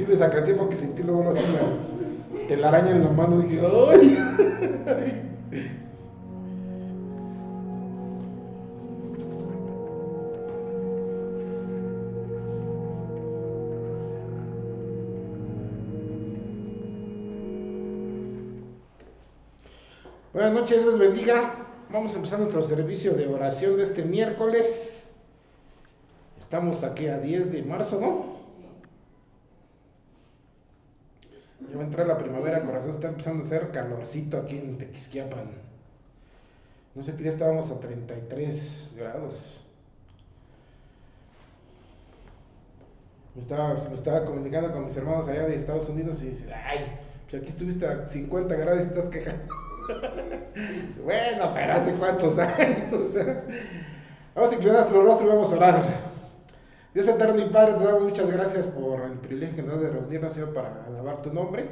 de sacatiempo que sentí luego así la telaraña en la mano. Dije, ¡ay! Buenas noches, Dios bendiga. Vamos a empezar nuestro servicio de oración de este miércoles. Estamos aquí a 10 de marzo, ¿no? Ya va a entrar la primavera, corazón, está empezando a hacer calorcito aquí en Tequisquiapan. No sé qué día estábamos a 33 grados. Me estaba comunicando con mis hermanos allá de Estados Unidos y dice, ay, pues aquí estuviste a 50 grados y estás quejando. Bueno, pero hace cuántos años. Vamos a inclinar nuestro rostro y vamos a orar. Dios eterno y Padre, te damos muchas gracias por el privilegio que nos das de reunirnos, Señor, para alabar tu nombre.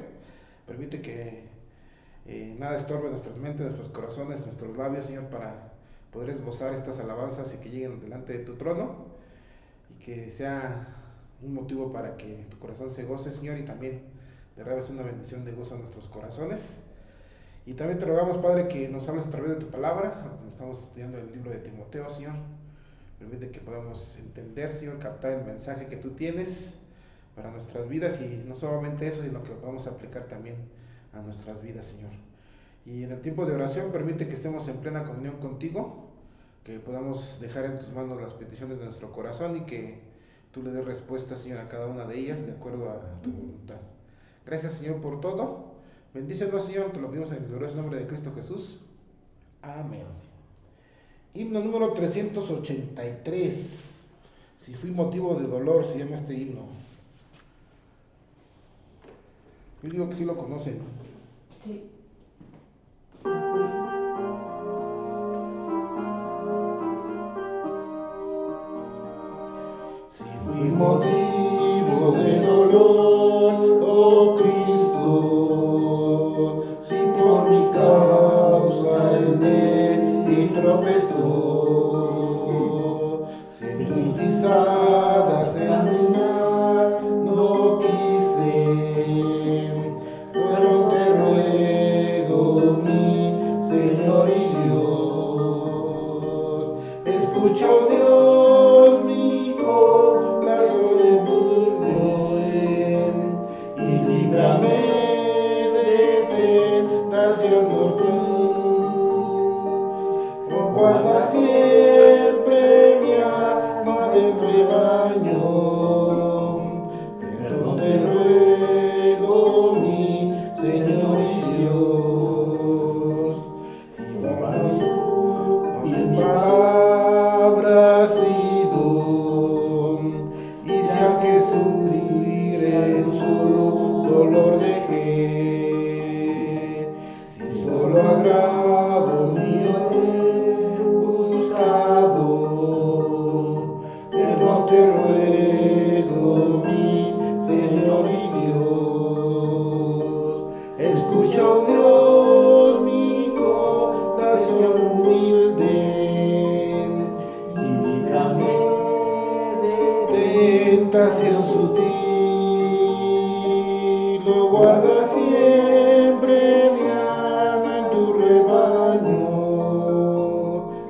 Permite que nada estorbe nuestras mentes, nuestros corazones, nuestros labios, Señor, para poder esbozar estas alabanzas y que lleguen delante de tu trono y que sea un motivo para que tu corazón se goce, Señor, y también derrames una bendición de gozo a nuestros corazones. Y también te rogamos, Padre, que nos hables a través de tu palabra. Estamos estudiando el libro de Timoteo, Señor. Permite que podamos entender, Señor, captar el mensaje que tú tienes para nuestras vidas y no solamente eso, sino que lo podamos aplicar también a nuestras vidas, Señor. Y en el tiempo de oración permite que estemos en plena comunión contigo, que podamos dejar en tus manos las peticiones de nuestro corazón y que tú le des respuesta, Señor, a cada una de ellas de acuerdo a tu voluntad. Gracias, Señor, por todo. Bendícenos, Señor, te lo pedimos en el glorioso nombre de Cristo Jesús. Amén. Himno número 383. Si fui motivo de dolor, se llama este himno. Yo digo que sí lo conocen. Sí. Si fui motivo de dolor, oh Cristo, si por mi causa el débil tropezó, si en tus pisadas caminar no quise, fueron te ruego mi Señor y Dios. Escucha, oh Dios, mi corazón y líbrame de tentación mortal. Oh, guarda siempre mi alma del rebaño, perdón te ruego, mi Señor y Dios. Si mi palabra ha sido, y si al que sufrir en su dolor dejé, si solo agrado mío he buscado, perdón te ruego, mi Señor y Dios. Escucha, oh Dios, mi corazón humilde y líbrame de tentación sutil. Lo guarda siempre mi alma en tu rebaño,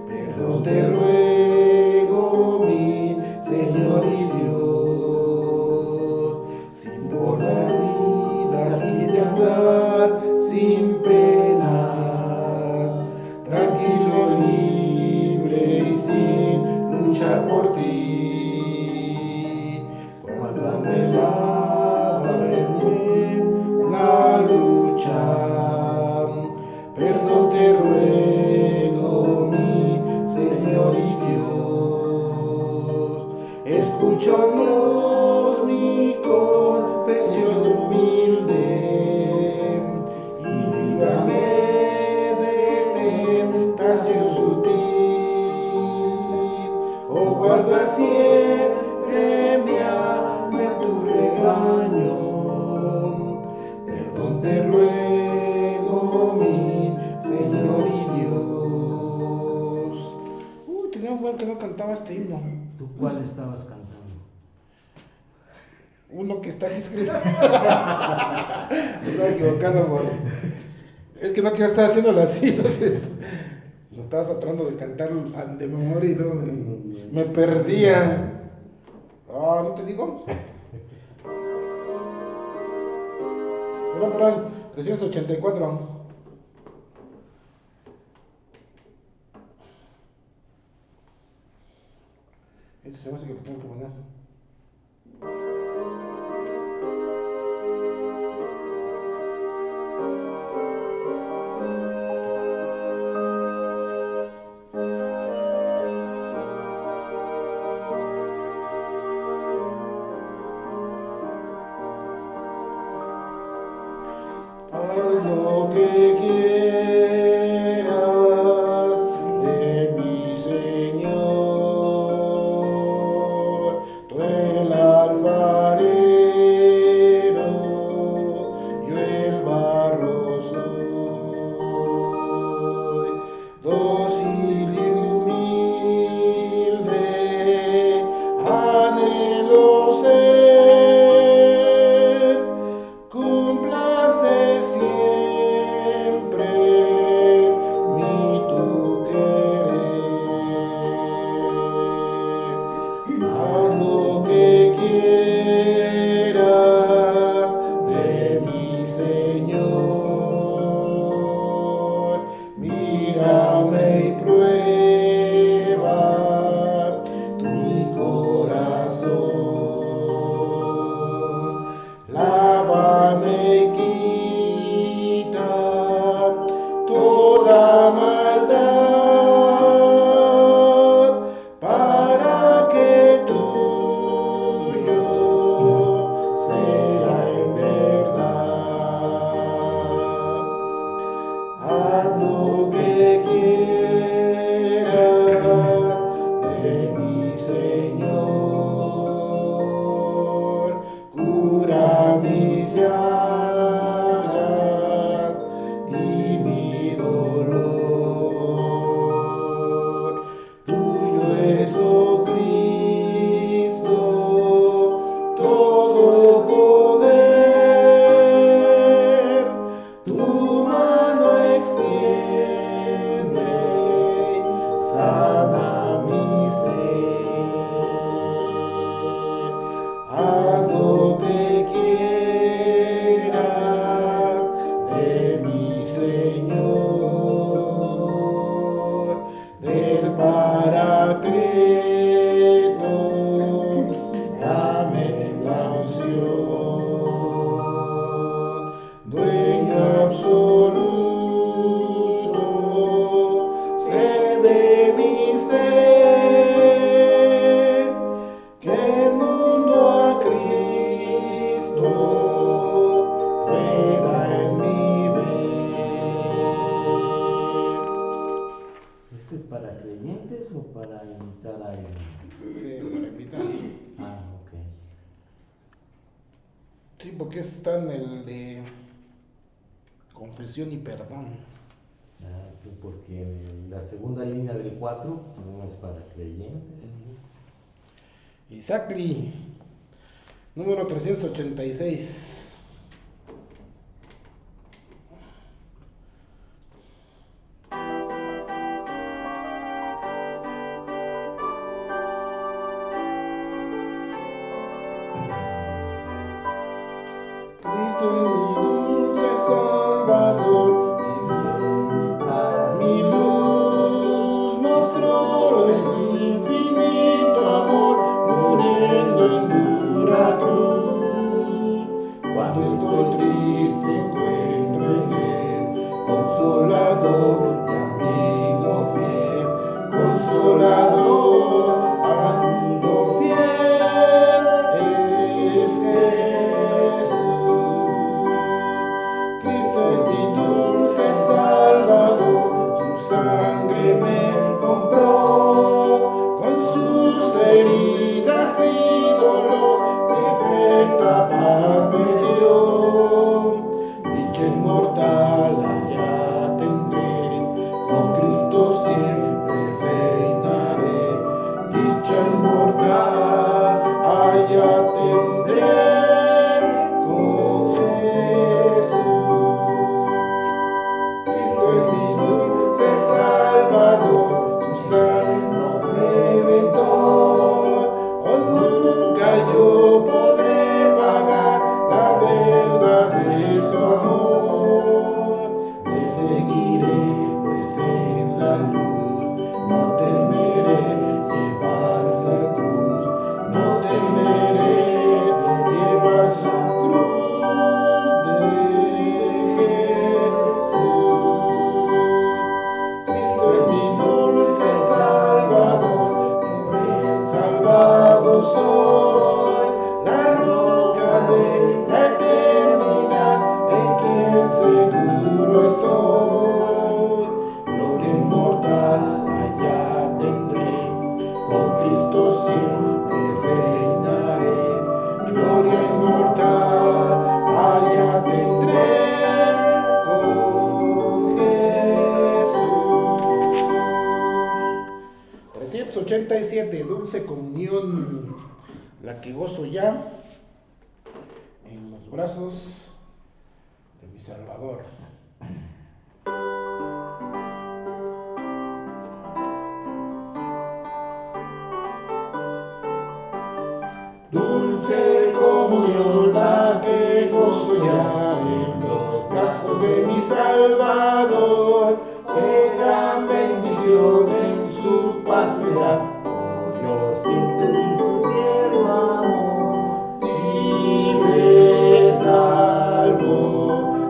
perdón te ruego, mi Señor y Dios. Si por la vida quise andar sin penas, tranquilo, libre y sin luchar por ti, cuando me daba en la lucha, perdón te ruego, mi Señor y Dios. Escúchanos mi confesión humilde y líbrame de tentación sutil. Oh, guarda siempre mi alma en tu regaño, perdón te ruego, mi Señor y Dios. Tenía un buen que no cantaba este himno. ¿Tú cuál estabas cantando? uno que está aquí escrito. Me estaba equivocando por... Es que no quiero estar haciéndolo así, entonces lo estaba tratando de cantar de memoria y no, me perdía. Ah, ¿no te digo? Perdón, 384. Este se me hace que lo tengo que poner. Haz lo que quieras de mi Señor, tú el alfarero, yo el barro soy, dócil y humilde, anhelo ser. Cúmplase siempre mi tu querer. Haz lo que quieras de mi Señor. Mírame y prueba mi corazón. Lávame y quita toda maldad para que tuyo sea en verdad. Haz lo que quieras de mi Señor. Cura mis llagas y mi dolor. Tuyo es, oh Cristo, todo poder. Tu mano extiende, sana mi ser. Haz lo que quieras de mi Señor, del Paracleto, dame la unción, dueño absoluto, sé de mi ser, que el mundo a Cristo pueda en mí ver. ¿Este es para creyentes o para invitar a alguien? Sí, para invitar. Ah, ok. Sí, porque está en el de confesión y perdón. Ah, sí, porque en la segunda línea del 4 no es para creyentes. Isacli, número 386. Cristo mi dulce Salvador, mi luz mostró en su infinito amor, muriendo en dura cruz. Cuando estoy triste encuentro en él consolador y amigo fiel, consolador, amigo fiel es Jesús. Cristo es mi dulce Salvador, su sangre me compró, con sus heridas y dolor, perfecta paz me dio. Dicha inmortal allá tendré, con Cristo siempre reinaré. Dicha inmortal allá tendré. tu sangre redentor. Oh, nunca yo podré pagar la deuda de su amor. Le seguiré pues en la luz, no temeré llevar su cruz, no temeré llevar su cruz de Jesús. Cristo es mi dulce Salvador, en salvado soy, la roca de la eternidad, en quien seguro estoy. Gloria inmortal allá tendré, con Cristo siempre reinaré. Gloria inmortal allá tendré con Jesús. 387, dulce comunión, la que gozo ya en los brazos de mi Salvador. Dulce comunión, la que gozo ya en los brazos de mi Salvador. Qué gran bendición en su paz me da. Yo siento y su tierno amor. Libre, salvo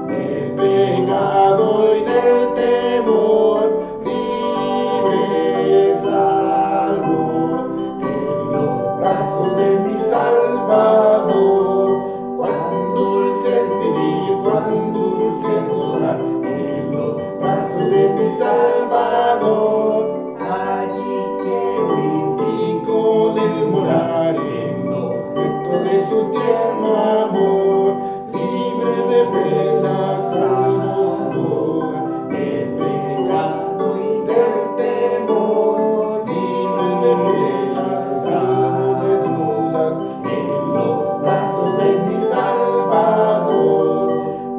del pecado y del temor. Libre, salvo en los brazos de mi Salvador. Cuán dulce es vivir, cuán dulce es gozar en los brazos de mi Salvador. Allí quiero ir y con él morar en lo recto de su tierno amor. Libre de penas al mundo, del pecado y del temor. Libre de penas, salvo de dudas, en los brazos de mi Salvador.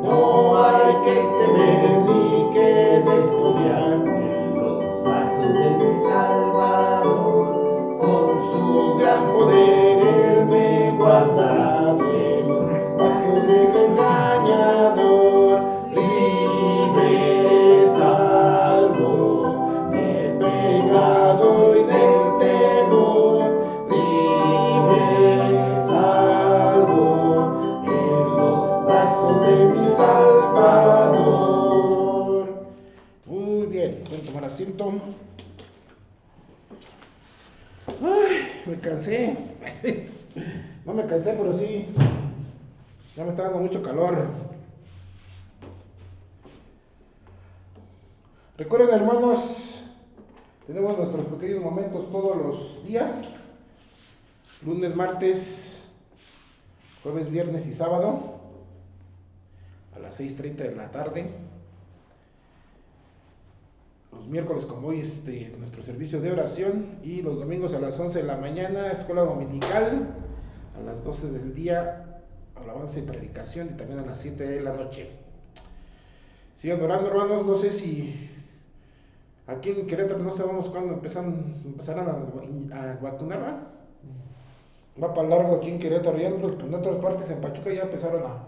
No hay que temer ni que desconfiar, en los brazos de mi Salvador. Con su gran poder él me guardará de los brazos del engañador. Libre, salvo del pecado y del temor. Libre, salvo en los brazos de mi Salvador. Muy bien, pueden tomar asiento. Ay, me cansé. Sí. No me cansé, pero sí. Ya me está dando mucho calor. Recuerden, hermanos, tenemos nuestros pequeños momentos todos los días. Lunes, martes, jueves, viernes y sábado. A las 6:30 de la tarde. Los miércoles, como hoy, nuestro servicio de oración. Y los domingos a las 11 de la mañana, escuela dominical. A las 12 del día, alabanza y predicación. Y también a las 7 de la noche. Sigan orando, hermanos. No sé si aquí en Querétaro no sabemos cuándo empezarán a vacunar, ¿verdad? Va para largo aquí en Querétaro. Ya en otras partes, en Pachuca, ya empezaron a...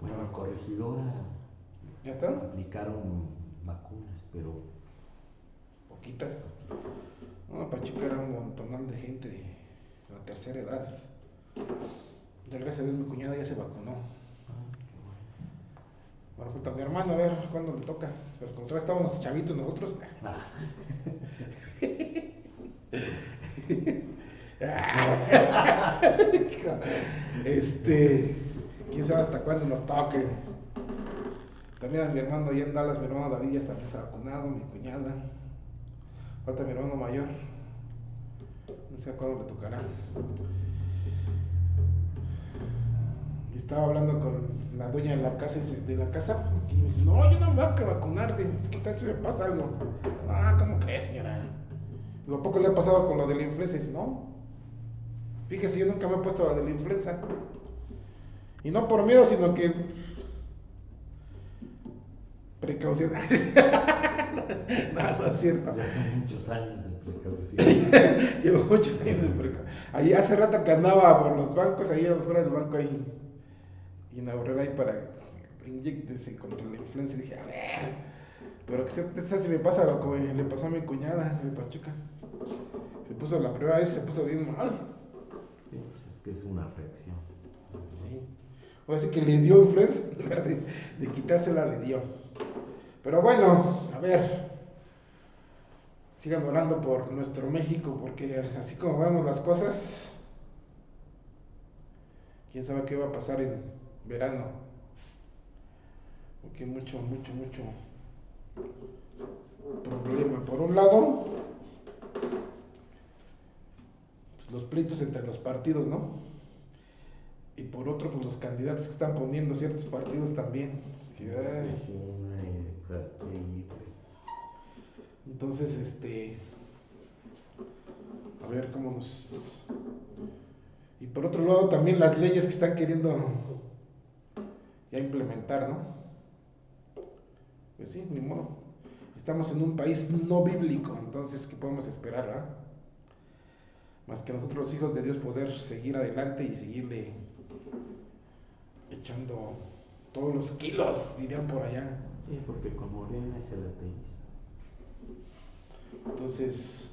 Bueno, en Corregidora ¿Ya están? aplicaron vacunas, pero Poquitas. No, Pachuca era un montonal de gente de la tercera edad. Ya gracias a Dios mi cuñada ya se vacunó. Ahora falta mi hermano a ver cuándo le toca. Pero como todavía estábamos chavitos nosotros. Quién sabe hasta cuándo nos toque. También a mi hermano allá en Dallas, mi hermano David ya está vacunado, mi cuñada. Falta mi hermano mayor. No sé a cuándo le tocará. Y estaba hablando con la dueña de la casa y me dice, no, yo no me voy a vacunar, ¿qué tal si me pasa algo? Ah, ¿cómo crees, señora? Digo, ¿a poco le ha pasado con lo de la influenza? Y dice, no. Fíjese, yo nunca me he puesto la de la influenza. Y no por miedo, sino que precaución. No es cierto. Ya son muchos años de precaución. Llevo muchos años de precaución. Ahí hace rato que andaba por los bancos, ahí afuera del banco, ahí, y en la horrera ahí para inyectarse contra la influenza. Y dije, a ver, pero que si me pasa lo que le pasó a mi cuñada de Pachuca. La primera vez se puso bien mal. Sí, pues es que es una reacción. Sí. O así que le dio influenza, en lugar de quitársela, le dio. Pero bueno, a ver, sigan orando por nuestro México, porque así como vemos las cosas, quién sabe qué va a pasar en verano. Porque hay mucho problema. Por un lado, pues los pleitos entre los partidos, ¿no? Y por otro, pues los candidatos que están poniendo ciertos partidos también. Entonces, a ver cómo nos... Y por otro lado, también las leyes que están queriendo ya implementar, ¿no? Pues sí, ni modo. Estamos en un país no bíblico, entonces, ¿qué podemos esperar, ah? Más que nosotros, los hijos de Dios, poder seguir adelante y seguirle echando todos los kilos, dirían por allá. Sí, porque con Morena es el ateísmo. Entonces,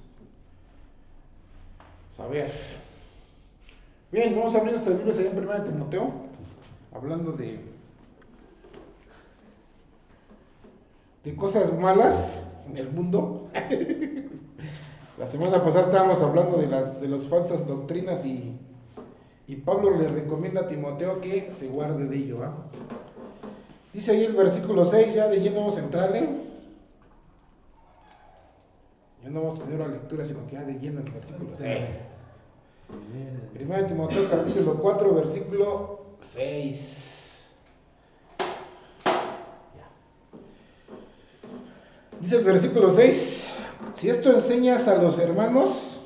a ver. Bien, vamos a abrir nuestras Biblias allá en 1 Timoteo, hablando de cosas malas en el mundo. La semana pasada estábamos hablando de las falsas doctrinas y Pablo le recomienda a Timoteo que se guarde de ello. ¿Eh? Dice ahí el versículo 6, ya de lleno vamos a entrarle. Ya no vamos a tener la lectura, sino que ya de lleno el versículo 6. 1 Timoteo capítulo 4, versículo 6. Dice el versículo 6, si esto enseñas a los hermanos,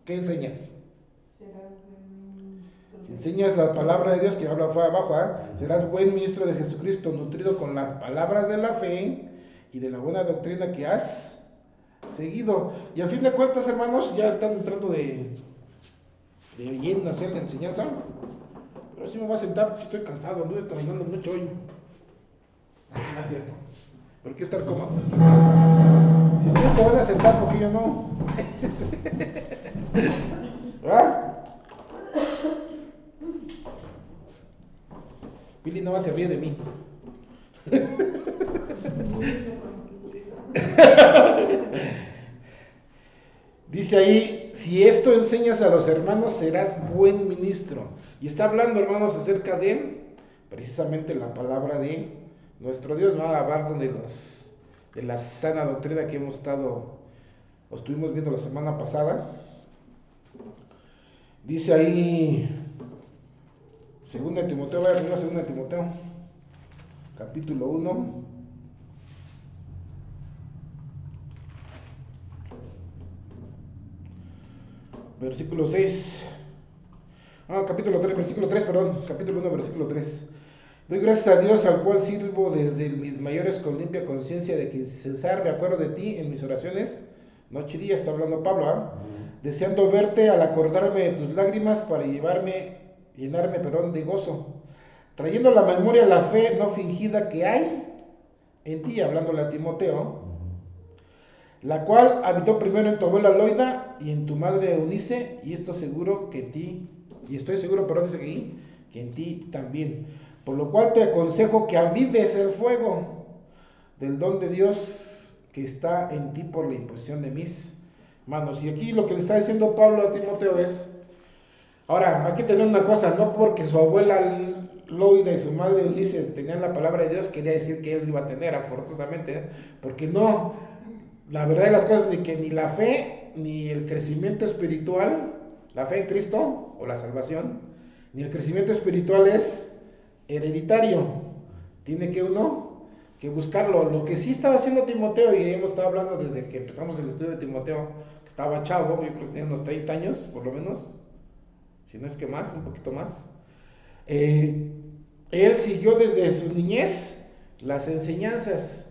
¿qué enseñas? Si enseñas la palabra de Dios, que habla fue abajo, serás buen ministro de Jesucristo, nutrido con las palabras de la fe y de la buena doctrina que has seguido. Y al fin de cuentas, hermanos, ya están entrando de lleno hacia la enseñanza. Pero sí me voy a sentar porque estoy cansado, anduve caminando mucho hoy. No es cierto. Pero quiero estar cómodo. Si ustedes se van a sentar, porque yo no. ¿Verdad? Pili no va a se ríe de mí. Dice ahí, si esto enseñas a los hermanos, serás buen ministro. Y está hablando, hermanos, acerca de precisamente la palabra de nuestro Dios. Va a hablar de la sana doctrina que estuvimos viendo la semana pasada. Dice ahí, 2 Timoteo, voy a leer 2 Timoteo, capítulo 1. Versículo 6. Capítulo 3, versículo 3, perdón. Capítulo 1, versículo 3. Doy gracias a Dios, al cual sirvo desde mis mayores con limpia conciencia, de que sin cesar me acuerdo de ti en mis oraciones, noche y día. Está hablando Pablo, deseando verte al acordarme de tus lágrimas para llenarme, de gozo, trayendo a la memoria la fe no fingida que hay en ti, hablándole a Timoteo, la cual habitó primero en tu abuela Loida y en tu madre Eunice, y estoy seguro, dice que en ti también. Por lo cual te aconsejo que avives el fuego del don de Dios que está en ti por la imposición de mis manos. Y aquí lo que le está diciendo Pablo a Timoteo es, ahora, hay que tener una cosa, no porque su abuela Loida y su madre Eunice tenían la palabra de Dios, quería decir que él iba a tener forzosamente, porque no. La verdad de las cosas es que ni la fe, ni el crecimiento espiritual, la fe en Cristo o la salvación, ni el crecimiento espiritual es hereditario. Tiene que uno que buscarlo. Lo que sí estaba haciendo Timoteo, y hemos estado hablando desde que empezamos el estudio de Timoteo, que estaba chavo, yo creo que tenía unos 30 años por lo menos, si no es que más, un poquito más. Él siguió desde su niñez las enseñanzas.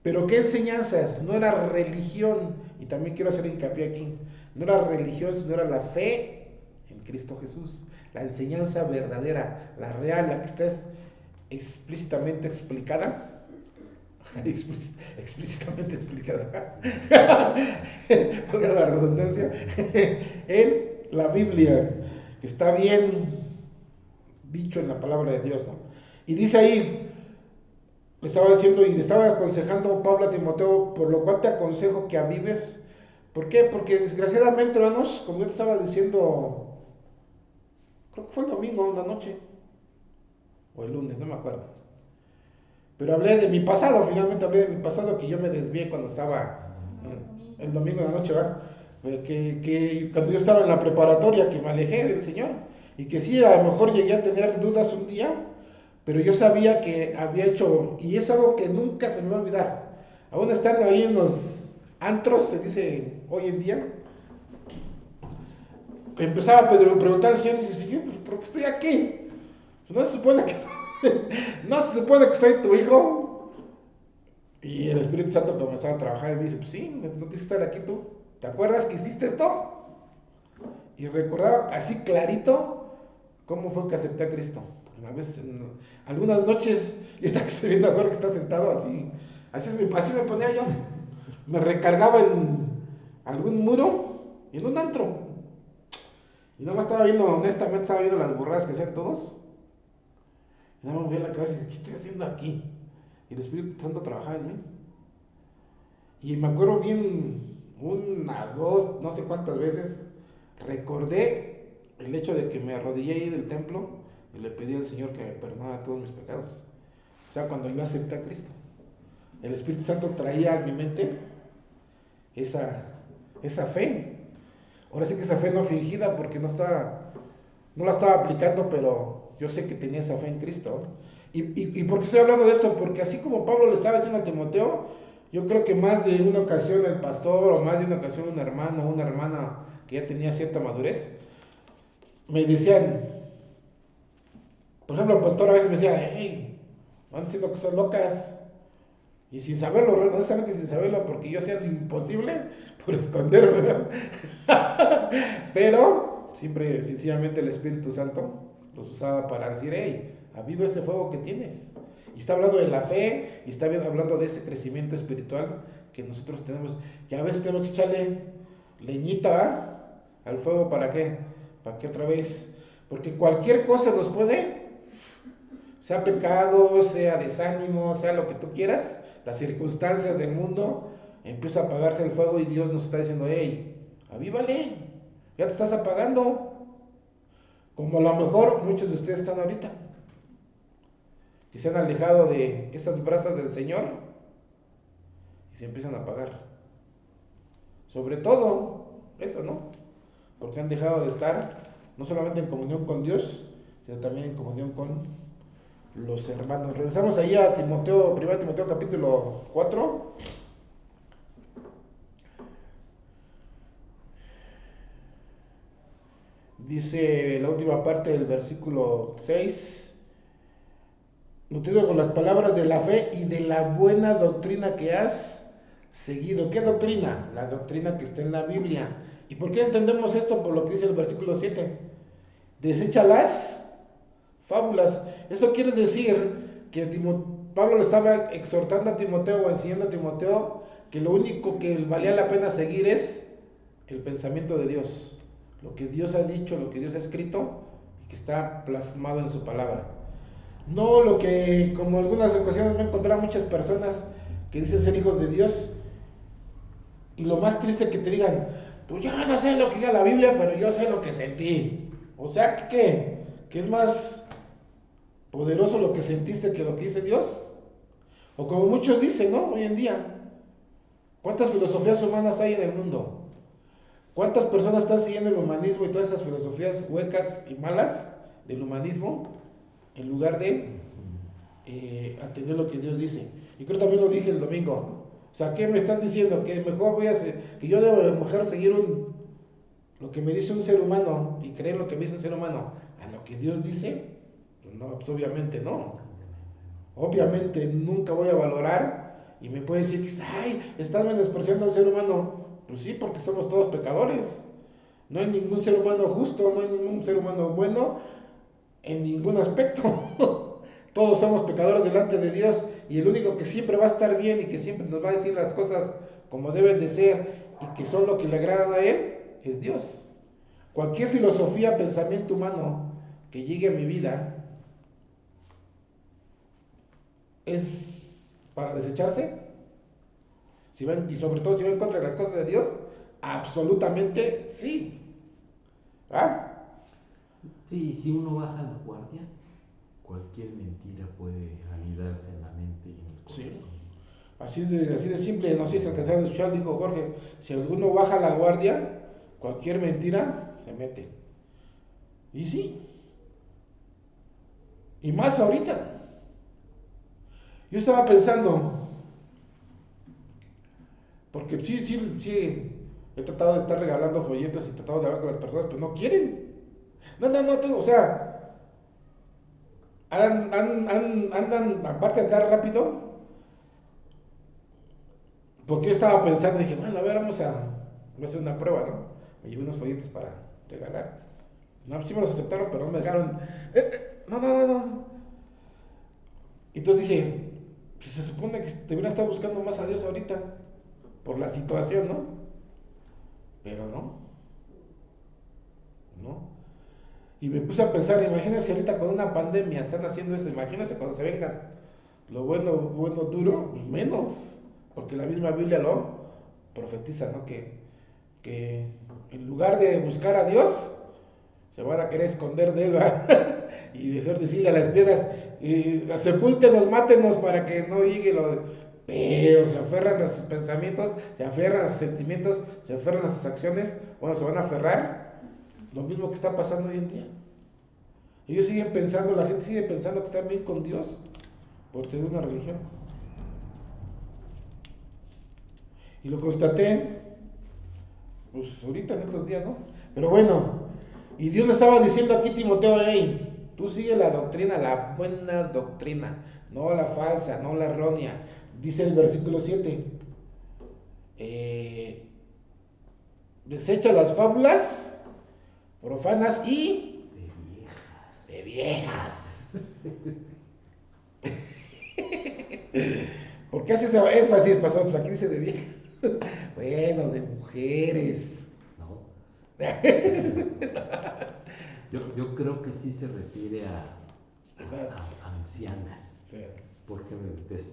Pero ¿qué enseñanzas? No era religión, y también quiero hacer hincapié aquí, no era religión, sino era la fe en Cristo Jesús, la enseñanza verdadera, la real, la que está explícitamente explicada, explícitamente explicada, valga la redundancia, en la Biblia, que está bien dicho en la palabra de Dios, ¿no? Y dice ahí, le estaba diciendo y le estaba aconsejando Pablo a Timoteo, por lo cual te aconsejo que avives. ¿Por qué? Porque desgraciadamente, hermanos, como yo te estaba diciendo, creo que fue el domingo en la noche, o el lunes, no me acuerdo. Pero hablé de mi pasado, finalmente hablé de mi pasado, que yo me desvié cuando estaba, el domingo en la noche, ¿verdad? Que cuando yo estaba en la preparatoria, que me alejé del Señor, y que sí, a lo mejor llegué a tener dudas un día, pero yo sabía que había hecho, y es algo que nunca se me va a olvidar, aún estando ahí en los antros, se dice hoy en día, empezaba a preguntar al Señor, Señor, ¿por qué estoy aquí? No se supone que no se supone que soy tu hijo. Y el Espíritu Santo comenzaba a trabajar y me dice, pues sí, no tienes que estar aquí tú. ¿Te acuerdas que hiciste esto? Y recordaba así clarito cómo fue que acepté a Cristo. A veces, algunas noches, y ahorita que estoy viendo a Jorge que está sentado así, así me ponía yo. Me recargaba en algún muro, en un antro. Y nada más estaba viendo, honestamente, estaba viendo las burradas que hacían todos. Y nada más me movía la cabeza y dije, ¿qué estoy haciendo aquí? Y el Espíritu Santo trabajaba en mí. Y me acuerdo bien, una, dos, no sé cuántas veces, recordé el hecho de que me arrodillé ahí del templo y le pedí al Señor que me perdonara todos mis pecados. O sea, cuando yo acepté a Cristo, el Espíritu Santo traía a mi mente esa fe. Ahora sí que esa fe no fingida porque no la estaba aplicando, pero yo sé que tenía esa fe en Cristo. ¿Y por qué estoy hablando de esto? Porque así como Pablo le estaba diciendo a Timoteo, yo creo que más de una ocasión el pastor o más de una ocasión un hermano o una hermana que ya tenía cierta madurez, me decían, por ejemplo, el pastor a veces me decía, hey, van diciendo cosas locas. Y sin saberlo, honestamente sin saberlo, porque yo hacía lo imposible por esconderme, ¿verdad? Pero siempre, sencillamente, el Espíritu Santo los usaba para decir, hey, aviva ese fuego que tienes. Y está hablando de la fe, y está hablando de ese crecimiento espiritual que nosotros tenemos, que a veces tenemos que echarle leñita al fuego, ¿para qué? Para que otra vez, porque cualquier cosa nos puede, sea pecado, sea desánimo, sea lo que tú quieras, las circunstancias del mundo, empieza a apagarse el fuego y Dios nos está diciendo, hey, avívale, ya te estás apagando. Como a lo mejor muchos de ustedes están ahorita, que se han alejado de esas brasas del Señor y se empiezan a apagar. Sobre todo eso, ¿no? Porque han dejado de estar no solamente en comunión con Dios, sino también en comunión con los hermanos. Regresamos ahí a Timoteo, 1 Timoteo capítulo 4. Dice la última parte del versículo 6, nutrido con las palabras de la fe y de la buena doctrina que has seguido. ¿Qué doctrina? La doctrina que está en la Biblia. ¿Y por qué entendemos esto? Por lo que dice el versículo 7. Desecha las fábulas. Eso quiere decir que Pablo le estaba exhortando a Timoteo o enseñando a Timoteo que lo único que valía la pena seguir es el pensamiento de Dios. Lo que Dios ha dicho, lo que Dios ha escrito y que está plasmado en su palabra. No lo que, como en algunas ocasiones me he encontrado muchas personas que dicen ser hijos de Dios y lo más triste que te digan, pues yo no sé lo que diga la Biblia, pero yo sé lo que sentí. O sea, ¿que es más poderoso lo que sentiste que lo que dice Dios? O como muchos dicen, ¿no? Hoy en día, ¿cuántas filosofías humanas hay en el mundo? ¿Cuántas personas están siguiendo el humanismo y todas esas filosofías huecas y malas del humanismo en lugar de atender lo que Dios dice? Y creo también lo dije el domingo. O sea, ¿qué me estás diciendo? Que mejor que yo debo mejor seguir lo que me dice un ser humano y creer lo que me dice un ser humano a lo que Dios dice. Pues no, pues obviamente no. Obviamente nunca voy a valorar Y me puede decir, ay, estás menospreciando al ser humano. Pues sí, porque somos todos pecadores. No hay ningún ser humano justo, no hay ningún ser humano bueno en ningún aspecto. Todos somos pecadores delante de Dios y el único que siempre va a estar bien y que siempre nos va a decir las cosas como deben de ser y que son lo que le agradan a Él es Dios. Cualquier filosofía, pensamiento humano que llegue a mi vida es para desecharse. Si ven, y sobre todo si va en contra de las cosas de Dios, absolutamente sí. ¿Ah? Sí, si uno baja la guardia, cualquier mentira puede anidarse en la mente y en el corazón. Sí. Así de simple, no sé si alcanzaron a escuchar, dijo Jorge, si alguno baja la guardia, cualquier mentira se mete. Y sí, y más ahorita. Yo estaba pensando, porque sí, he tratado de estar regalando folletos y tratado de hablar con las personas, pero no quieren. No, o sea, andan, aparte de andar rápido, porque yo estaba pensando, dije, bueno, a ver, voy a hacer una prueba, ¿no? Me llevé unos folletos para regalar. No, sí me los aceptaron, pero no me dejaron. No. Entonces dije, pues se supone que debería estar buscando más a Dios ahorita, por la situación, ¿no? Pero no. Y me puse a pensar, imagínense ahorita con una pandemia están haciendo eso, imagínense cuando se vengan lo bueno, duro, pues menos, porque la misma Biblia lo profetiza, ¿no? Que en lugar de buscar a Dios, se van a querer esconder de él, ¿verdad? Y mejor decirle a las piedras, sepúltenos, mátenos para que no llegue lo de... Pero se aferran a sus pensamientos, se aferran a sus sentimientos, se aferran a sus acciones, bueno, se van a aferrar, lo mismo que está pasando hoy en día. Ellos siguen pensando, la gente sigue pensando que están bien con Dios por tener una religión. Y lo constaté, pues ahorita en estos días, ¿no? Pero bueno, y Dios le estaba diciendo aquí a Timoteo, hey, tú sigue la doctrina, la buena doctrina, no la falsa, no la errónea. Dice el versículo 7, desecha las fábulas profanas y de viejas. ¿Por qué hace ese énfasis, pastor? Pues aquí dice de viejas. Bueno, de mujeres. No. Yo creo que sí se refiere a ancianas. Sí. Porque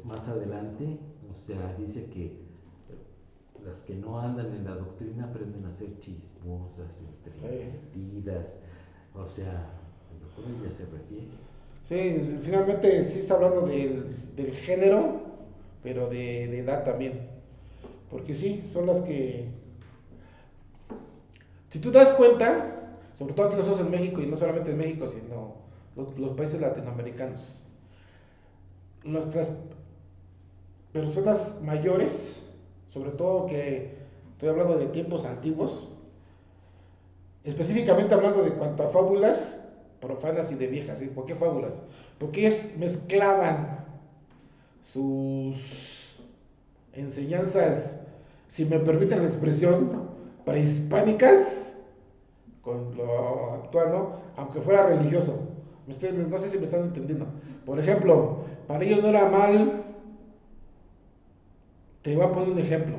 más adelante, o sea, dice que las que no andan en la doctrina aprenden a ser chismosas, introvertidas. O sea, yo creo que ya se refiere. Sí, finalmente sí está hablando del género, pero de edad también. Porque sí, son las que... Si tú te das cuenta, sobre todo aquí nosotros en México, y no solamente en México, sino los países latinoamericanos, nuestras personas mayores, sobre todo que estoy hablando de tiempos antiguos, específicamente hablando de cuanto a fábulas profanas y de viejas. ¿Sí? ¿Por qué fábulas? Porque ellos mezclaban sus enseñanzas, si me permiten la expresión, prehispánicas con lo actual, ¿no? Aunque fuera religioso. No sé si me están entendiendo. Por ejemplo, para ellos no era mal, te voy a poner un ejemplo.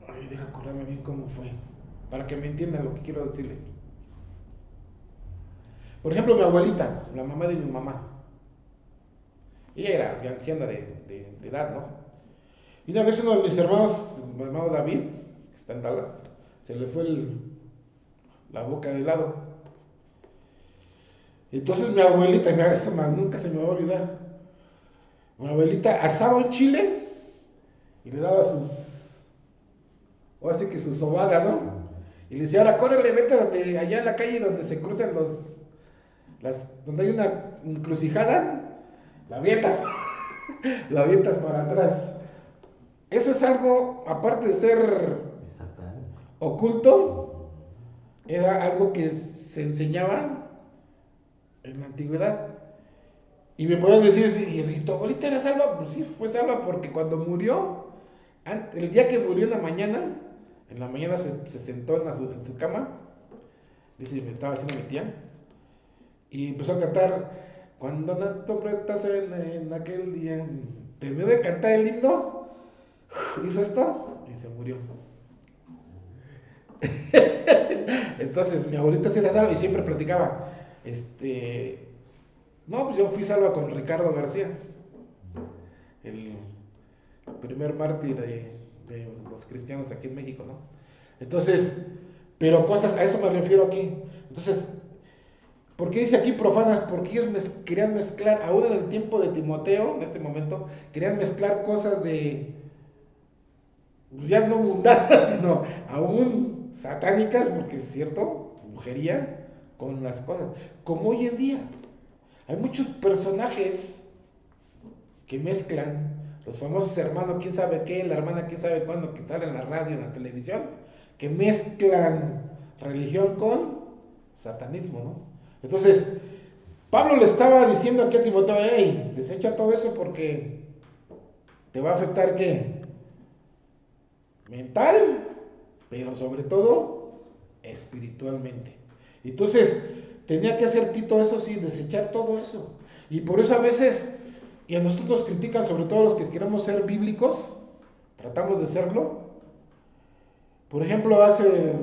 Ay, deja acordarme bien cómo fue, para que me entiendan lo que quiero decirles. Por ejemplo, mi abuelita, la mamá de mi mamá, ella era ya anciana de edad, ¿no? Y una vez uno de mis hermanos, mi hermano David, que está en Dallas, se le fue la boca de helado. Entonces mi abuelita, mira, eso nunca se me va a olvidar. Mi abuelita asaba un chile y le daba ahora sí que su sobada, ¿no? Y le decía, ahora córrele, vete allá en la calle donde se cruzan donde hay una encrucijada, la avientas, la avientas para atrás. Eso es algo, aparte de ser oculto, era algo que se enseñaba en la antigüedad. Y me podían decir, ¿y tu abuelita era salva? Pues sí, fue salva porque cuando murió, el día que murió en la mañana se sentó en su cama, dice, me estaba haciendo mi tía, y empezó a cantar, cuando Nato Pretas en aquel día, terminó de cantar el himno, hizo esto y se murió. Entonces mi abuelita sí era salva y siempre platicaba, no, pues yo fui salva con Ricardo García, el primer mártir de los cristianos aquí en México, ¿no? Entonces, pero cosas, a eso me refiero aquí. Entonces, ¿por qué dice aquí profanas? Porque ellos querían mezclar, aún en el tiempo de Timoteo, en este momento, querían mezclar cosas pues ya no mundanas, sino aún satánicas, porque es cierto, brujería, con las cosas. Como hoy en día, hay muchos personajes que mezclan, los famosos hermanos, quién sabe qué, la hermana, quién sabe cuándo, que sale en la radio, en la televisión, que mezclan religión con satanismo, ¿no? Entonces, Pablo le estaba diciendo aquí a Timoteo, hey, desecha todo eso porque te va a afectar, ¿qué? Mental, pero sobre todo espiritualmente. Entonces, tenía que hacer Tito eso, sí, desechar todo eso. Y por eso a veces, y a nosotros nos critican, sobre todo los que queremos ser bíblicos, tratamos de serlo. Por ejemplo, hace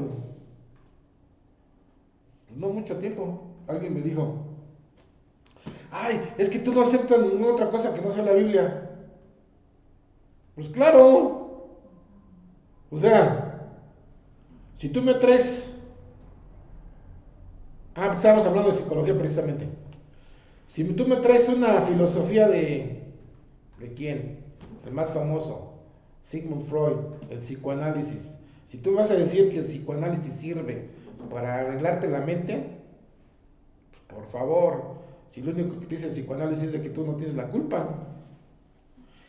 no mucho tiempo, alguien me dijo, ay, es que tú no aceptas ninguna otra cosa que no sea la Biblia. Pues claro, o sea, si tú me traes, pues estábamos hablando de psicología precisamente. Si tú me traes una filosofía ¿de quién? El más famoso, Sigmund Freud, el psicoanálisis. Si tú vas a decir que el psicoanálisis sirve para arreglarte la mente, pues por favor, si lo único que te dice el psicoanálisis es de que tú no tienes la culpa.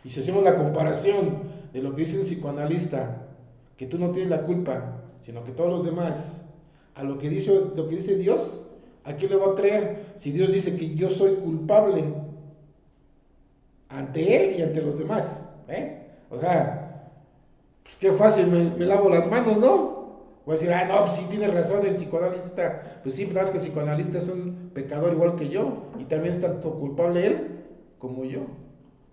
Y si hacemos la comparación de lo que dice un psicoanalista, que tú no tienes la culpa, sino que todos los demás, a lo que dice Dios, ¿a quién le va a creer? Si Dios dice que yo soy culpable ante Él y ante los demás, ¿eh? O sea, pues qué fácil, me lavo las manos, ¿no? Voy a decir, no, pues sí tiene razón el psicoanalista. Pues sí, pero es que el psicoanalista es un pecador igual que yo, y también es tanto culpable él como yo,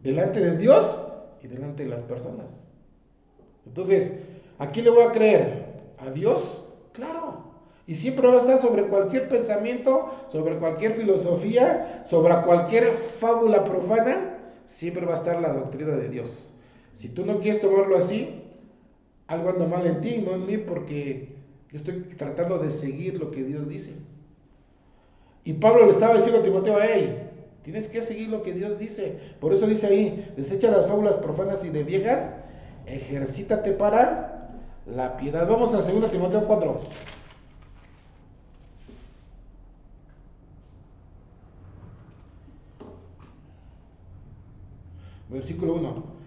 delante de Dios y delante de las personas. Entonces, ¿a quién le voy a creer? ¿A Dios? Claro. Y siempre va a estar sobre cualquier pensamiento, sobre cualquier filosofía, sobre cualquier fábula profana, siempre va a estar la doctrina de Dios. Si tú no quieres tomarlo así, algo anda mal en ti, no en mí, porque yo estoy tratando de seguir lo que Dios dice. Y Pablo le estaba diciendo a Timoteo, hey, tienes que seguir lo que Dios dice. Por eso dice ahí, desecha las fábulas profanas y de viejas, ejercítate para la piedad. Vamos a 2 Timoteo 4. Versículo 1.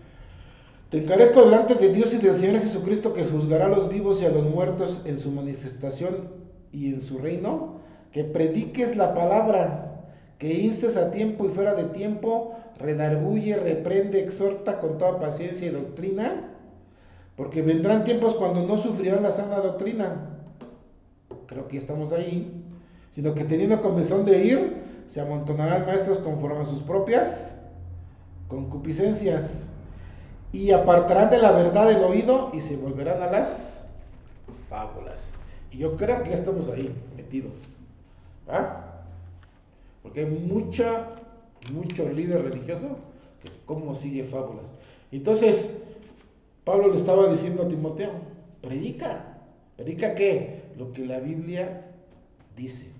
Te encarezco delante de Dios y del Señor Jesucristo, que juzgará a los vivos y a los muertos en su manifestación y en su reino, que prediques la palabra, que instes a tiempo y fuera de tiempo, redarguye, reprende, exhorta con toda paciencia y doctrina, porque vendrán tiempos cuando no sufrirán la sana doctrina. Creo que ya estamos ahí. Sino que teniendo comezón de ir, se amontonarán maestros conforme a sus propias concupiscencias, y apartarán de la verdad el oído y se volverán a las fábulas. Y yo creo que ya estamos ahí metidos, ¿ah? Porque hay mucho líder religioso que cómo sigue fábulas. Entonces, Pablo le estaba diciendo a Timoteo, predica ¿qué? Lo que la Biblia dice.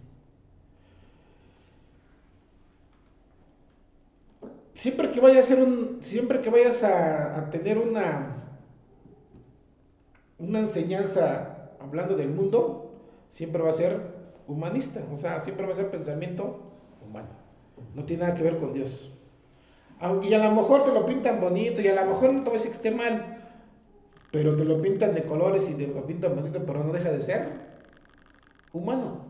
Siempre que vayas a tener una enseñanza hablando del mundo, siempre va a ser humanista, o sea, siempre va a ser pensamiento humano. No tiene nada que ver con Dios. Aunque a lo mejor te lo pintan bonito y a lo mejor no te voy a decir que esté mal, pero te lo pintan de colores y te lo pintan bonito, pero no deja de ser humano.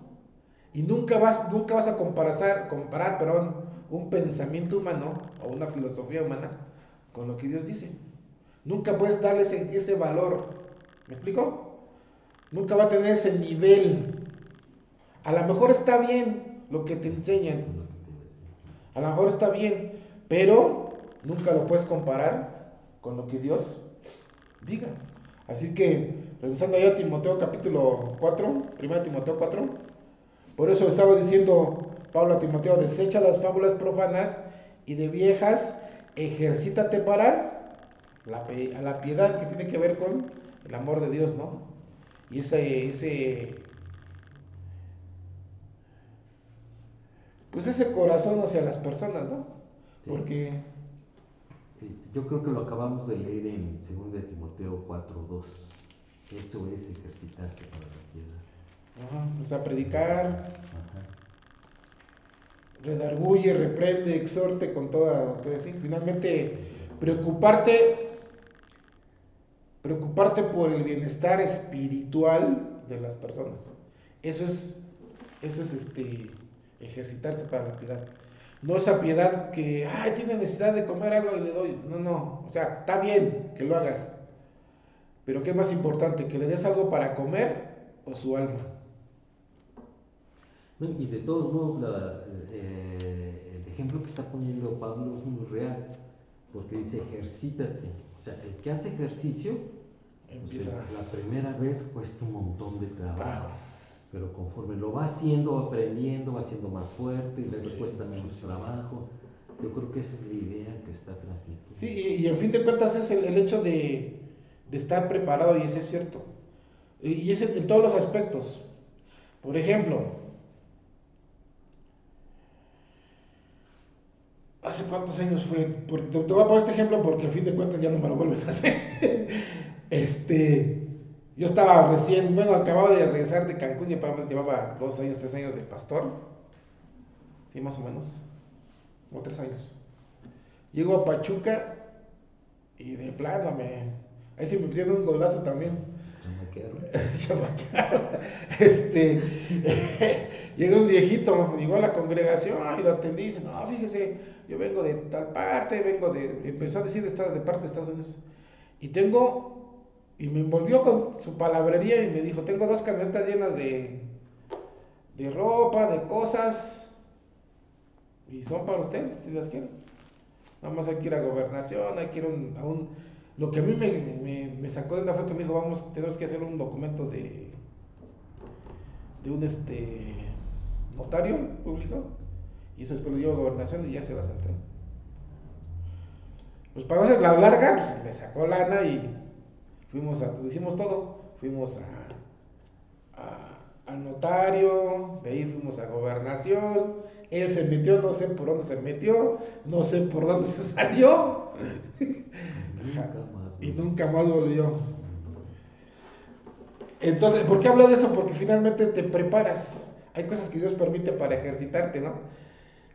Y nunca vas a comparar, un pensamiento humano o una filosofía humana con lo que Dios dice. Nunca puedes darle ese valor. ¿Me explico? Nunca va a tener ese nivel. A lo mejor está bien lo que te enseñan. A lo mejor está bien, pero nunca lo puedes comparar con lo que Dios diga. Así que, regresando allá a Timoteo capítulo 4, 1 Timoteo 4, por eso estaba diciendo Pablo a Timoteo, desecha las fábulas profanas y de viejas, ejercítate para la piedad que tiene que ver con el amor de Dios, ¿no? Y pues ese corazón hacia las personas, ¿no? Sí. Porque Yo creo que lo acabamos de leer en 2 de Timoteo 4:2. Eso es ejercitarse para la piedad. o sea, predicar, Ajá. redarguye, reprende, exhorte con toda autoridad. ¿Sí? Finalmente, preocuparte por el bienestar espiritual de las personas. Eso es ejercitarse para la piedad. No esa piedad que, ay, tiene necesidad de comer algo y le doy. No, no. O sea, está bien que lo hagas. Pero ¿qué es más importante? ¿Que le des algo para comer o su alma? No, y de todos modos, el ejemplo que está poniendo Pablo es muy real, porque dice ejercítate. O sea, el que hace ejercicio, Empieza. la primera vez cuesta un montón de trabajo, Claro. pero conforme lo va haciendo, va aprendiendo, va siendo más fuerte y le Sí, cuesta menos sí. trabajo. Yo creo que esa es la idea que está transmitiendo. Sí, y en fin de cuentas es el hecho de estar preparado, y eso es cierto. Y es en todos los aspectos. Por ejemplo, ¿hace cuántos años fue? Te voy a poner este ejemplo porque a fin de cuentas ya no me lo vuelven a hacer. Yo estaba recién, bueno, acababa de regresar de Cancún y llevaba 2 años, 3 años de pastor. Sí, más o menos. O 3 años. Llego a Pachuca y de plano ahí se me metieron un golazo también. Chamaquearon. Llegó un viejito, llegó a la congregación y lo atendí y dice, no, fíjese, yo vengo de tal parte, empezó a decir de parte de Estados Unidos. Y me envolvió con su palabrería y me dijo, tengo 2 camionetas llenas de ropa, de cosas, y son para usted, si las quiere. Nada más hay que ir a gobernación, hay que ir Lo que a mí me sacó de onda fue que me dijo, tenemos que hacer un documento de un notario público, y eso después lo llevo a gobernación y ya se las entrego. Pues para no hacer la larga, pues me sacó lana y hicimos todo. Fuimos al notario, de ahí fuimos a gobernación, él se metió, no sé por dónde se metió, no sé por dónde se salió, y nunca más volvió. Entonces, ¿por qué hablo de eso? Porque finalmente te preparas. Hay cosas que Dios permite para ejercitarte, ¿no?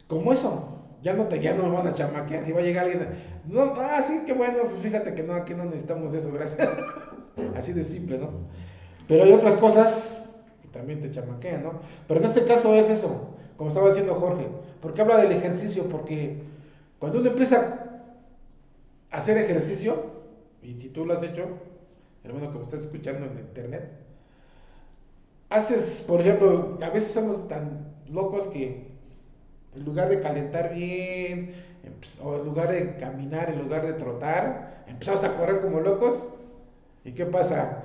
Como eso, ya no me van a chamaquear. Si va a llegar alguien, no, sí, qué bueno, pues fíjate que no, aquí no necesitamos eso, gracias. Así de simple, ¿no? Pero hay otras cosas que también te chamaquean, ¿no? Pero en este caso es eso, como estaba diciendo Jorge. ¿Por qué habla del ejercicio? Porque cuando uno empieza a hacer ejercicio, y si tú lo has hecho, hermano que me estás escuchando en internet, haces, por ejemplo, a veces somos tan locos que en lugar de calentar bien, o en lugar de caminar, en lugar de trotar, empezamos a correr como locos. ¿Y qué pasa?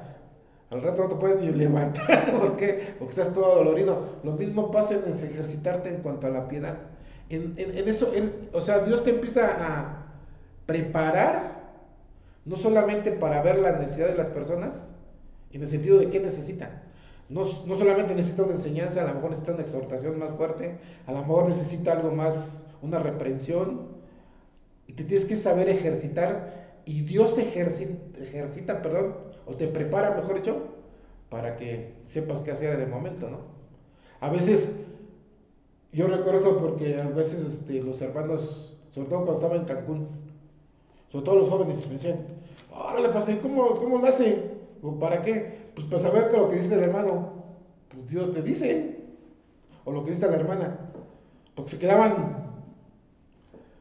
Al rato no te puedes ni levantar. ¿Por qué? Porque estás todo dolorido. Lo mismo pasa en ejercitarte en cuanto a la piedad. En eso, o sea, Dios te empieza a preparar, no solamente para ver la necesidad de las personas, en el sentido de qué necesitan. No solamente necesita una enseñanza, a lo mejor necesita una exhortación más fuerte, a lo mejor necesita algo más, una reprensión, y te tienes que saber ejercitar, y Dios te ejercita, perdón, o te prepara, mejor dicho, para que sepas qué hacer en el momento, ¿no? A veces, yo recuerdo porque a veces los hermanos, sobre todo cuando estaba en Cancún, sobre todo los jóvenes, me decían, órale, pastor, ¿cómo lo hace? ¿O para qué? Pues para saber que lo que dice el hermano, pues Dios te dice, o lo que dice la hermana, porque se quedaban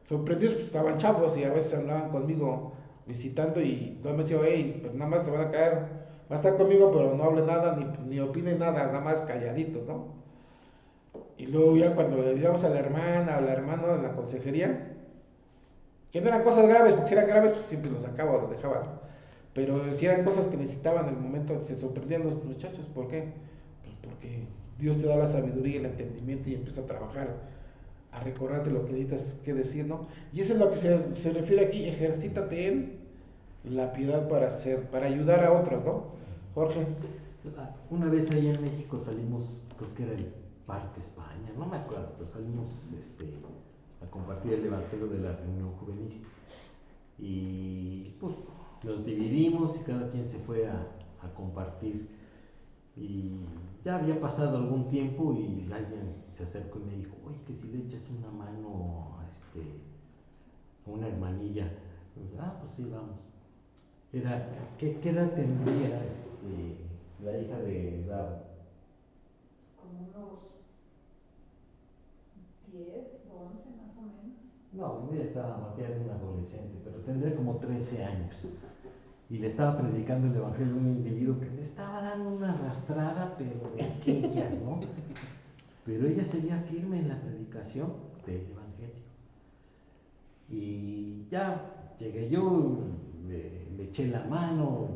sorprendidos, pues estaban chavos y a veces andaban conmigo visitando y no me decía, hey, pues nada más se van a caer, va a estar conmigo, pero no hable nada, ni opine nada, nada más calladitos, ¿no? Y luego ya cuando le ayudamos a la hermana o al hermano en la consejería, que no eran cosas graves, porque si eran graves, pues siempre los sacaba o los dejaba, ¿no? Pero si eran cosas que necesitaban en el momento, se sorprendían los muchachos, ¿por qué? Pues porque Dios te da la sabiduría y el entendimiento y empieza a trabajar, a recordarte lo que necesitas que decir, ¿no? Y eso es lo que se refiere aquí, ejercítate en la piedad para ayudar a otros, ¿no? Jorge. Una vez allá en México salimos, creo que era el Parque España, no me acuerdo, pero salimos a compartir el Evangelio de la reunión juvenil. Y pues nos dividimos y cada quien se fue a compartir. Y ya había pasado algún tiempo y alguien se acercó y me dijo, oye, que si le echas una mano a una hermanilla. Y dije, ah, pues sí, vamos. ¿Qué edad tendría la hija de Dado? Como unos 10, 11 más o menos. No, ella estaba más bien una adolescente, pero tendría como 13 años. Y le estaba predicando el evangelio a un individuo que le estaba dando una arrastrada, pero de aquellas, ¿no? Pero ella seguía firme en la predicación del evangelio. Y ya llegué yo, le eché la mano,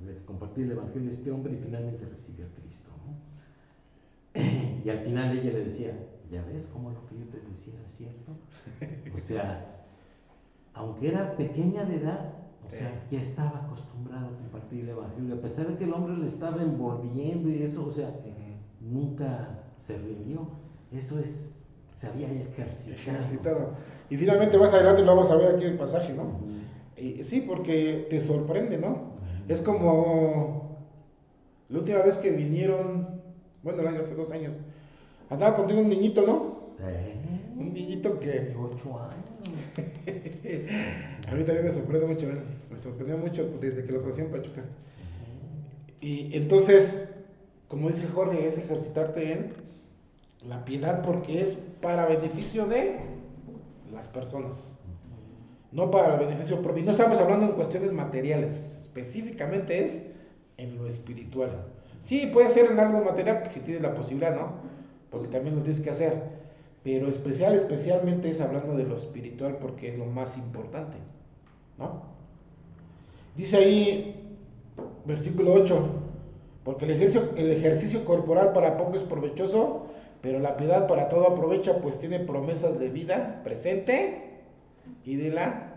le compartí el evangelio a este hombre y finalmente recibió a Cristo, ¿no? Y al final ella le decía, ya ves cómo lo que yo te decía era cierto. O sea, aunque era pequeña de edad, o sea, ya estaba acostumbrado a compartir el evangelio, a pesar de que el hombre le estaba envolviendo y eso, o sea, nunca se rindió. Eso es, se había ejercitado. Y finalmente más adelante lo vamos a ver aquí en el pasaje, ¿no? Sí, porque te sorprende, ¿no? Es como la última vez que vinieron, bueno, el año hace 2 años, andaba contigo un niñito, ¿no? Sí. Un niñito que 8 años. a mí también me sorprende mucho, ¿eh? Me sorprendió mucho desde que lo conocí en Pachuca. Sí. Y entonces, como dice Jorge, es ejercitarte en la piedad porque es para beneficio de las personas, no para el beneficio propio. Y no estamos hablando en cuestiones materiales, específicamente es en lo espiritual. Sí, puede ser en algo material si tienes la posibilidad, ¿no? Porque también lo tienes que hacer. Pero especialmente es hablando de lo espiritual porque es lo más importante, ¿no? Dice ahí, versículo 8, porque el ejercicio corporal para poco es provechoso, pero la piedad para todo aprovecha, pues tiene promesas de vida presente y de la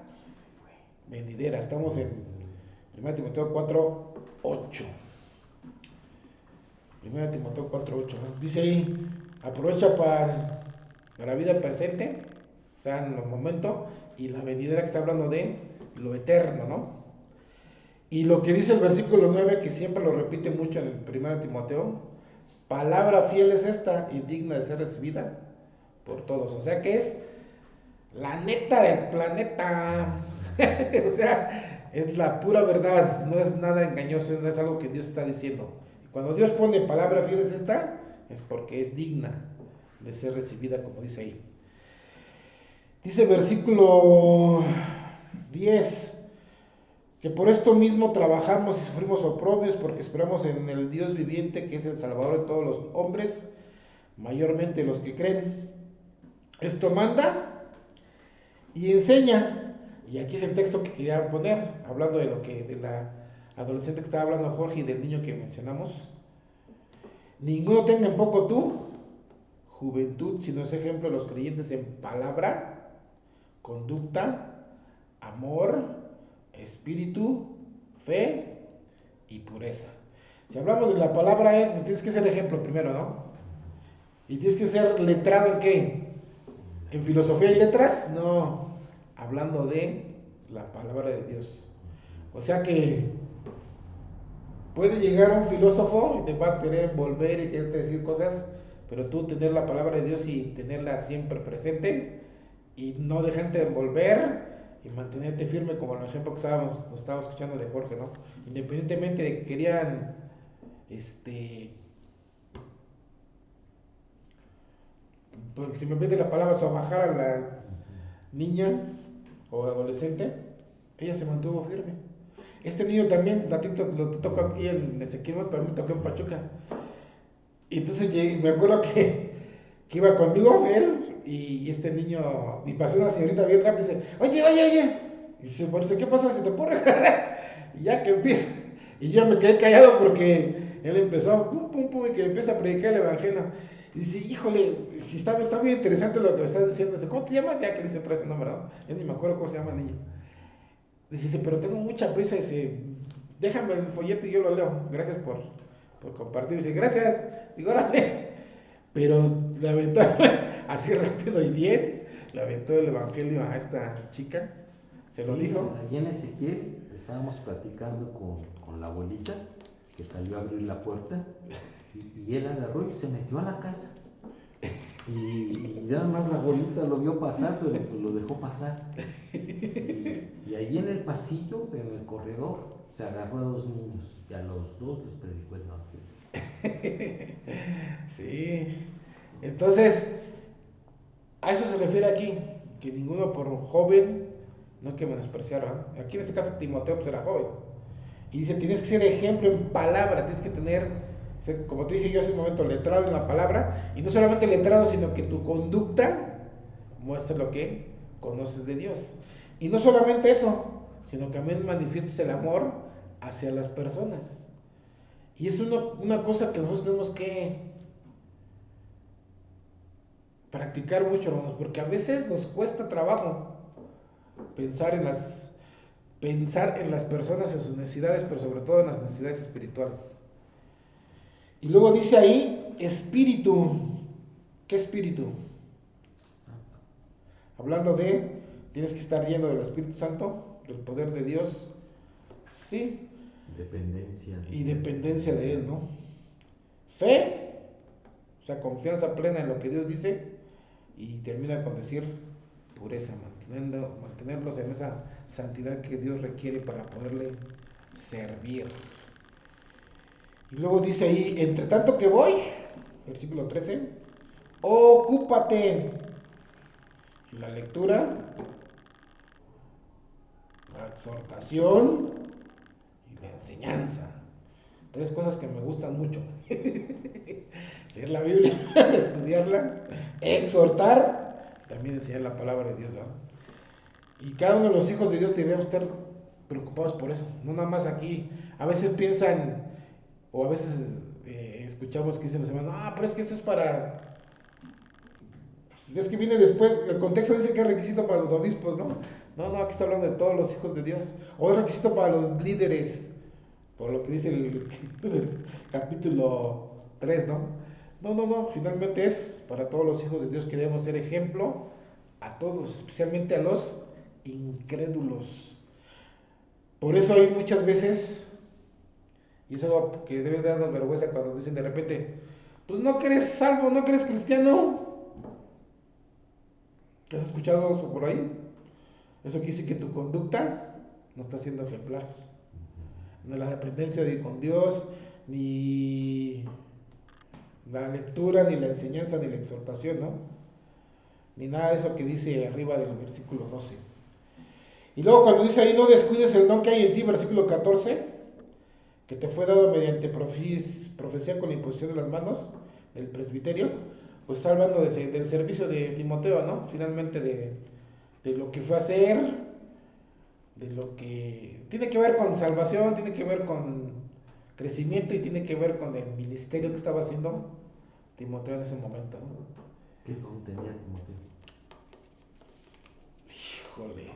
venidera. Estamos en 1 Timoteo 4:8. 1 Timoteo 4:8. Dice ahí, aprovecha para la vida presente, o sea, en los momentos, y la venidera que está hablando de lo eterno, ¿no? Y lo que dice el versículo 9, que siempre lo repite mucho en el 1 Timoteo, palabra fiel es esta y digna de ser recibida por todos. O sea que es la neta del planeta. O sea, es la pura verdad, no es nada engañoso, no es algo que Dios está diciendo. Cuando Dios pone palabra fiel es esta, es porque es digna de ser recibida, como dice ahí. Dice el versículo 10, que por esto mismo trabajamos y sufrimos oprobios, porque esperamos en el Dios viviente, que es el Salvador de todos los hombres, mayormente los que creen. Esto manda y enseña. Y aquí es el texto que quería poner, hablando de la adolescente que estaba hablando Jorge y del niño que mencionamos. Ninguno tenga en poco tu juventud, sino es ejemplo de los creyentes en palabra, conducta, amor, espíritu, fe y pureza. Si hablamos de la palabra tienes que ser ejemplo primero, ¿no? Y tienes que ser letrado en qué? ¿En filosofía y letras? No, hablando de la palabra de Dios. O sea que puede llegar un filósofo y te va a querer envolver y quererte decir cosas, pero tú tener la palabra de Dios y tenerla siempre presente y no dejarte envolver y mantenerte firme, como el ejemplo que nos estábamos escuchando de Jorge, ¿no? Independientemente de que querían, pues, si me pide la palabra, bajar niña o adolescente, ella se mantuvo firme. Este niño también, lo tocó aquí en Ezequiel, pero me tocó en Pachuca. Y entonces me acuerdo que iba conmigo él y este niño, y pasó una señorita bien rápido y dice, oye. Y dice, por eso, ¿qué pasa? ¿Se te puede regalar? Y ya que empieza. Y yo me quedé callado porque él empezó, pum, pum, pum, y que empieza a predicar el evangelio. Y dice, híjole, si está muy interesante lo que me estás diciendo. Dice, ¿cómo te llamas? Ya que dice otra vez el nombre, ¿no? Yo ni me acuerdo cómo se llama el niño. Dice, pero tengo mucha prisa. Dice, déjame el folleto y yo lo leo. Gracias por compartir. Dice, gracias. Digo, órale. Pero le aventó así rápido y bien. Le aventó el evangelio a esta chica. Se lo dijo. Allí en Ezequiel estábamos platicando con la abuelita que salió a abrir la puerta y él agarró y se metió a la casa. Y nada más la abuelita lo vio pasar, pero pues lo dejó pasar. Y allí en el pasillo, en el corredor, se agarró a dos niños y a los dos les predicó el evangelio. Sí. Entonces, a eso se refiere aquí, que ninguno por joven, no hay que menospreciar, ¿eh? Aquí en este caso Timoteo pues era joven. Y dice, tienes que ser ejemplo en palabra, tienes que tener, como te dije yo hace un momento, letrado en la palabra, y no solamente letrado, sino que tu conducta muestre lo que conoces de Dios. Y no solamente eso, sino que también manifiestes el amor hacia las personas. Y es una cosa que nosotros tenemos que practicar mucho, hermanos, porque a veces nos cuesta trabajo pensar pensar en las personas, en sus necesidades, pero sobre todo en las necesidades espirituales. Y luego dice ahí, espíritu. ¿Qué espíritu? Hablando de, tienes que estar lleno del Espíritu Santo, del poder de Dios, sí. Dependencia. Y dependencia de Él, ¿no? Fe, o sea, confianza plena en lo que Dios dice, y termina con decir pureza, mantenerlos en esa santidad que Dios requiere para poderle servir. Y luego dice ahí, entre tanto que voy, versículo 13, ocúpate. La lectura, la exhortación y la enseñanza. Tres cosas que me gustan mucho. Leer la Biblia, estudiarla, exhortar, también enseñar la palabra de Dios, ¿verdad? Y cada uno de los hijos de Dios debemos estar preocupados por eso. No nada más aquí. A veces piensan, o a veces escuchamos que dicen los hermanos, pero es que esto es para... Es que viene después, el contexto dice que es requisito para los obispos, ¿no? No, aquí está hablando de todos los hijos de Dios. O es requisito para los líderes, por lo que dice el capítulo 3, ¿no? No, finalmente es para todos los hijos de Dios que debemos ser ejemplo a todos, especialmente a los incrédulos. Por eso hay muchas veces, y es algo que debe darnos vergüenza cuando dicen de repente, pues no que eres salvo, no que eres cristiano. ¿Has escuchado eso por ahí? Eso quiere decir que tu conducta no está siendo ejemplar. No la dependencia con Dios, ni la lectura, ni la enseñanza, ni la exhortación, ¿no? Ni nada de eso que dice arriba del versículo 12. Y luego cuando dice ahí, no descuides el don que hay en ti, versículo 14, que te fue dado mediante profecía con la imposición de las manos del presbiterio, pues está hablando del servicio de Timoteo, ¿no? Finalmente de lo que fue a hacer, de lo que tiene que ver con salvación, tiene que ver con crecimiento y tiene que ver con el ministerio que estaba haciendo Timoteo en ese momento, ¿no? ¿Qué don tenía Timoteo? Híjole.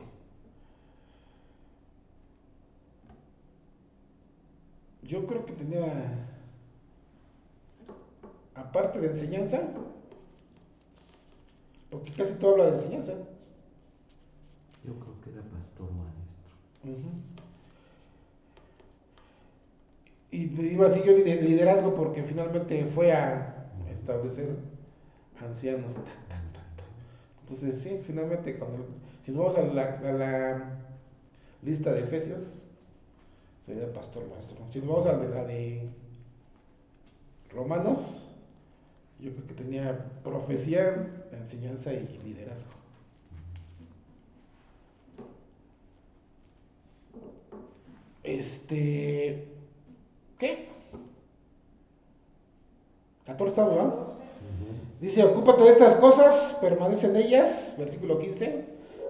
Yo creo que tenía, aparte de enseñanza, porque casi todo habla de enseñanza. Yo creo que era pastor maestro. Uh-huh. Y iba así yo de liderazgo porque finalmente fue a establecer ancianos. Entonces, sí, finalmente, si nos vamos a la lista de Efesios, sería el pastor maestro. Si nos vamos a la de Romanos, yo creo que tenía profecía, enseñanza y liderazgo. ¿Qué? 14 estamos, ¿no? Ujú. Dice, ocúpate de estas cosas, permanece en ellas, versículo 15,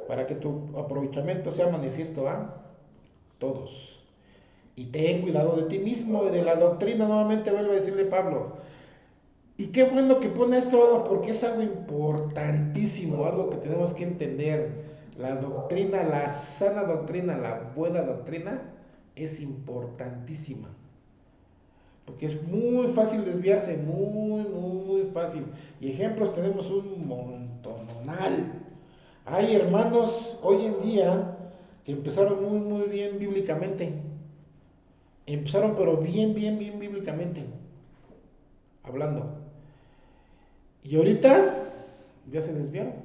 para que tu aprovechamiento sea manifiesto a todos. Y ten cuidado de ti mismo y de la doctrina, nuevamente vuelve a decirle Pablo. Y qué bueno que pone esto, porque es algo importantísimo, algo que tenemos que entender. La doctrina, la sana doctrina, la buena doctrina, es importantísima. Porque es muy fácil desviarse, muy fácil. Y ejemplos tenemos un montonal. Hay hermanos hoy en día que empezaron muy bien bíblicamente. Empezaron pero bien bíblicamente, hablando. Y ahorita ya se desviaron.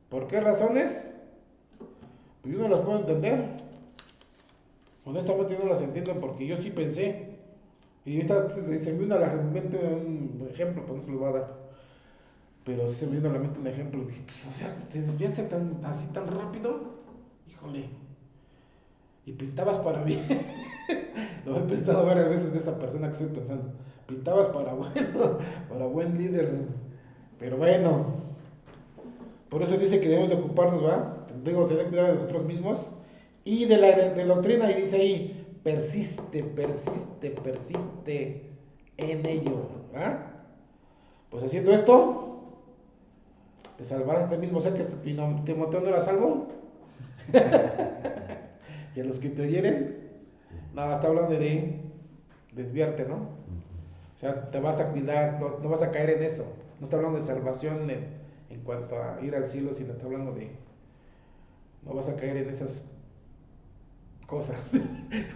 ¿Por qué razones? Pues yo no las puedo entender. Honestamente yo no las entiendo porque yo sí pensé. Y ahorita se me vino a la mente un ejemplo, pues no se lo voy a dar. Pero sí se me vino a la mente un ejemplo. Dije, pues, o sea, te desviaste así tan rápido. Híjole. Y pintabas para bien. Lo he pensado varias veces de esa persona que estoy pensando. Pintabas para bueno, para buen líder. Pero bueno, por eso dice que debemos de ocuparnos, ¿va? Debemos tener cuidado de nosotros mismos y de la doctrina. Y dice ahí, persiste en ello, ¿va? Pues haciendo esto, te salvarás a ti mismo. O sea que Timoteo no era salvo. Y a los que te oyeren, nada, está hablando de desviarte, ¿no? O sea, te vas a cuidar, no vas a caer en eso. No está hablando de salvación en cuanto a ir al cielo, sino está hablando de no vas a caer en esas cosas,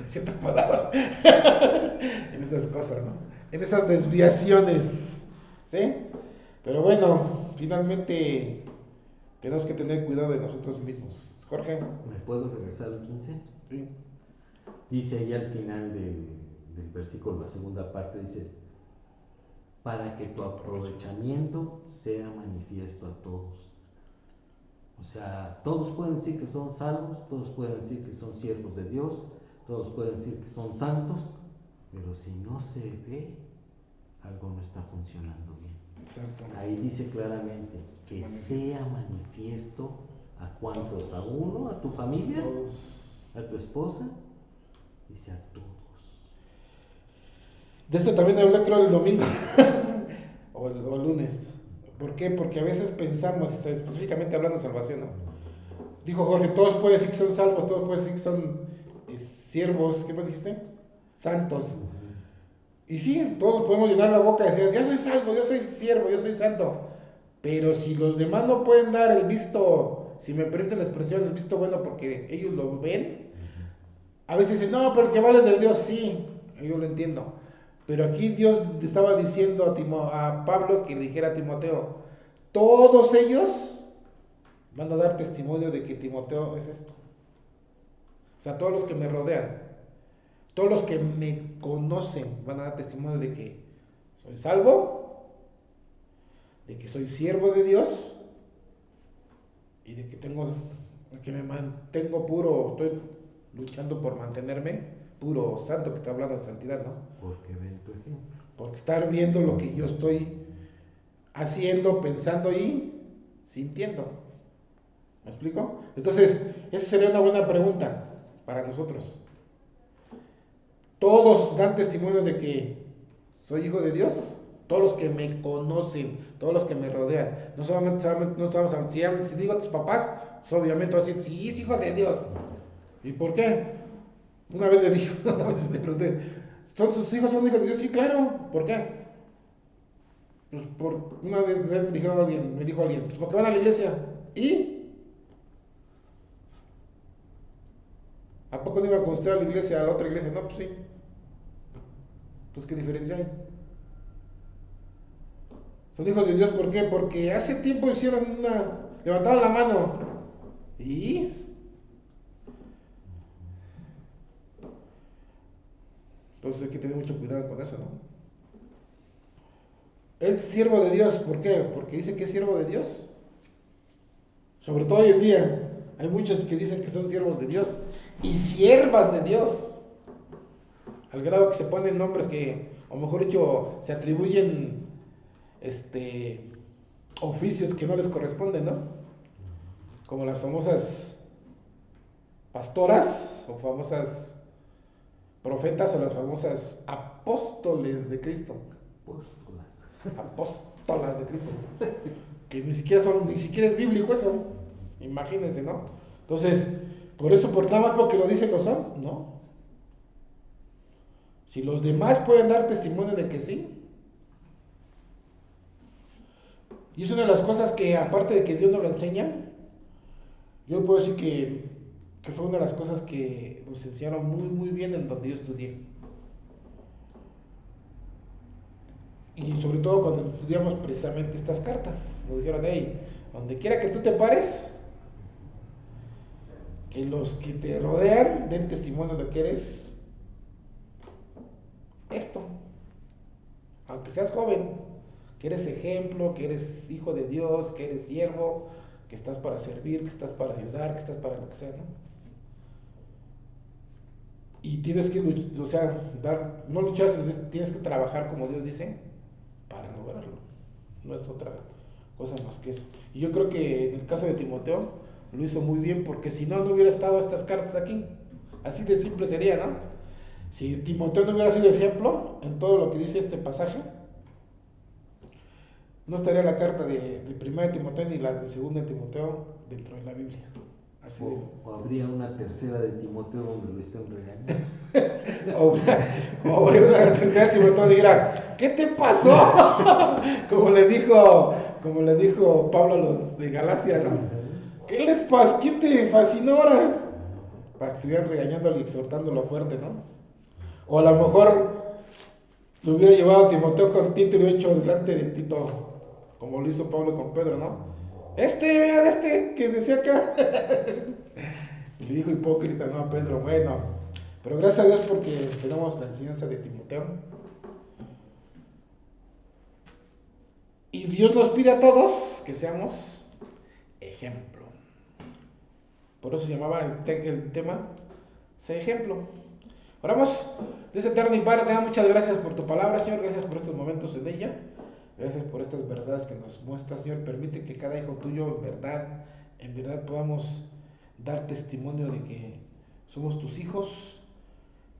cierta palabra, en esas cosas, ¿no? En esas desviaciones, ¿sí? Pero bueno, finalmente tenemos que tener cuidado de nosotros mismos. Jorge. ¿Me puedo regresar al 15? Sí. Dice ahí al final del versículo, la segunda parte, dice, para que tu aprovechamiento sea manifiesto a todos. O sea, todos pueden decir que son salvos, todos pueden decir que son siervos de Dios, todos pueden decir que son santos, pero si no se ve, algo no está funcionando bien. Exacto. Ahí dice claramente que sea manifiesto a cuantos, a uno, a tu familia, a tu esposa, dice a todos. De esto también hablé creo el domingo o el lunes. ¿Por qué? Porque a veces pensamos, específicamente hablando de salvación, ¿no? Dijo Jorge, todos pueden decir que son salvos, todos pueden decir que son siervos, ¿qué más dijiste? Santos. Y sí, todos podemos llenar la boca y decir, yo soy salvo, yo soy siervo, yo soy santo. Pero si los demás no pueden dar el visto, si me permiten la expresión, el visto bueno porque ellos lo ven, a veces dicen, no, porque vales del Dios, sí, yo lo entiendo. Pero aquí Dios estaba diciendo a Pablo que le dijera a Timoteo, todos ellos van a dar testimonio de que Timoteo es esto. O sea, todos los que me rodean, todos los que me conocen van a dar testimonio de que soy salvo, de que soy siervo de Dios y de que me mantengo puro, estoy luchando por mantenerme puro, santo, que está hablando de santidad, ¿no? Porque ven tu ejemplo. Porque estar viendo lo que yo estoy haciendo, pensando y sintiendo. ¿Me explico? Entonces, esa sería una buena pregunta para nosotros. Todos dan testimonio de que soy hijo de Dios. Todos los que me conocen, todos los que me rodean. No solamente si digo a tus papás, pues obviamente vas a decir, sí, es hijo de Dios. ¿Y por qué? Una vez le dije, le pregunté, ¿sus hijos son hijos de Dios? Sí, claro. ¿Por qué? Pues una vez me dijo alguien, pues porque van a la iglesia. ¿Y? ¿A poco no iba con usted a la iglesia, a la otra iglesia? No, pues sí. Pues ¿qué diferencia hay? Son hijos de Dios, ¿por qué? Porque hace tiempo levantaron la mano. ¿Y? Entonces hay que tener mucho cuidado con eso, ¿no? Es siervo de Dios, ¿por qué? Porque dice que es siervo de Dios. Sobre todo hoy en día, hay muchos que dicen que son siervos de Dios y siervas de Dios, al grado que se ponen nombres que, o mejor dicho, se atribuyen oficios que no les corresponden, ¿no? Como las famosas pastoras o famosas profetas o las famosas apóstoles de Cristo. Apóstolas de Cristo. Que ni siquiera es bíblico eso. Imagínense, ¿no? Entonces, por eso, por nada más porque lo dicen lo son, ¿no? Si los demás pueden dar testimonio de que sí. Y es una de las cosas que, aparte de que Dios nos lo enseña, yo puedo decir que fue una de las cosas que nos enseñaron muy, muy bien en donde yo estudié. Y sobre todo cuando estudiamos precisamente estas cartas, nos dijeron, hey, donde quiera que tú te pares, que los que te rodean den testimonio de que eres esto. Aunque seas joven, que eres ejemplo, que eres hijo de Dios, que eres siervo, que estás para servir, que estás para ayudar, que estás para lo que sea, ¿no? Y tienes que, o sea, no luchar, tienes que trabajar como Dios dice para lograrlo. No es otra cosa más que eso. Y yo creo que en el caso de Timoteo lo hizo muy bien, porque si no, no hubiera estado estas cartas aquí. Así de simple sería, ¿no? Si Timoteo no hubiera sido ejemplo en todo lo que dice este pasaje, no estaría la carta de 1 de Timoteo ni la de 2 de Timoteo dentro de la Biblia. Así o habría una tercera de Timoteo donde lo estén regañando. o habría una tercera de Timoteo y dijera, ¿qué te pasó? como le dijo Pablo a los de Galacia, ¿no? ¿Qué les pasó? ¿Quién te fascinó ahora? Para que estuvieran regañándolo y exhortándolo fuerte, ¿no? O a lo mejor lo hubiera llevado a Timoteo con Tito y lo hubiera hecho delante de Tito, como lo hizo Pablo con Pedro, ¿no? Vean que decía que era. Y le dijo hipócrita, ¿no? A Pedro, bueno, pero gracias a Dios porque tenemos la enseñanza de Timoteo. Y Dios nos pide a todos que seamos ejemplo. Por eso se llamaba el tema, sé ejemplo. Oramos. Dios eterno y Padre, te damos muchas gracias por tu palabra, Señor. Gracias por estos momentos en ella. Gracias por estas verdades que nos muestras, Señor. Permite que cada hijo tuyo en verdad podamos dar testimonio de que somos tus hijos.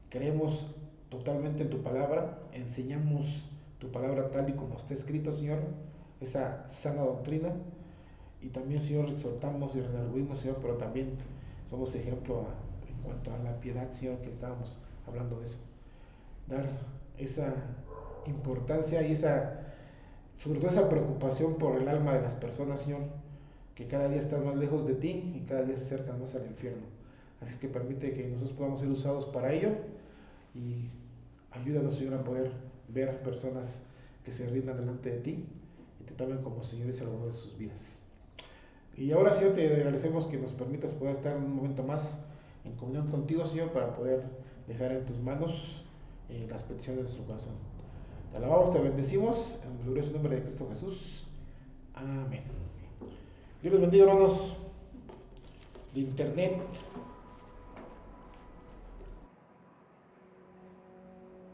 Creemos totalmente en tu palabra. Enseñamos tu palabra tal y como está escrito, Señor. Esa sana doctrina. Y también, Señor, exhortamos y redarguimos, Señor, pero también somos ejemplo en cuanto a la piedad, Señor, que estábamos hablando de eso. Dar esa importancia y sobre todo esa preocupación por el alma de las personas, Señor, que cada día están más lejos de ti y cada día se acercan más al infierno. Así que permite que nosotros podamos ser usados para ello y ayúdanos, Señor, a poder ver personas que se rindan delante de ti y te tomen como Señor y Salvador de sus vidas. Y ahora, Señor, te agradecemos que nos permitas poder estar un momento más en comunión contigo, Señor, para poder dejar en tus manos las peticiones de nuestro corazón. Te alabamos, te bendecimos, en el glorioso nombre de Cristo Jesús. Amén. Dios los bendiga, hermanos de internet.